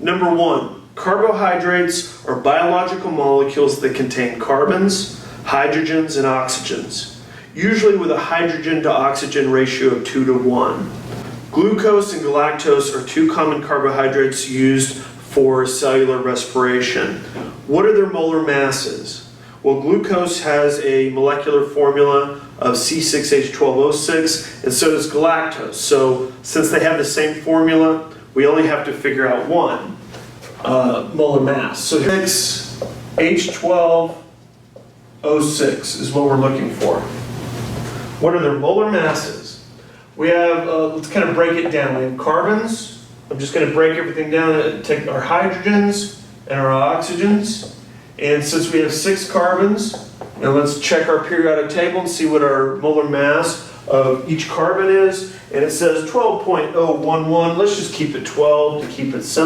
Number 1, carbohydrates are biological molecules that contain carbons, hydrogens, and oxygens, usually with a hydrogen to oxygen ratio of 2 to 1. Glucose and galactose are 2 common carbohydrates used for cellular respiration. What are their molar masses? Well, glucose has a molecular formula of C6H12O6, and so does galactose. So since they have the same formula, we only have to figure out one molar mass. So 6H12O6 is what we're looking for. What are their molar masses? We have, let's kind of break it down. We have carbons. I'm just going to break everything down and take our hydrogens and our oxygens. And since we have 6 carbons, now let's check our periodic table and see what our molar mass of each carbon is. And it says 12.011. Let's just keep it 12 to keep it simple.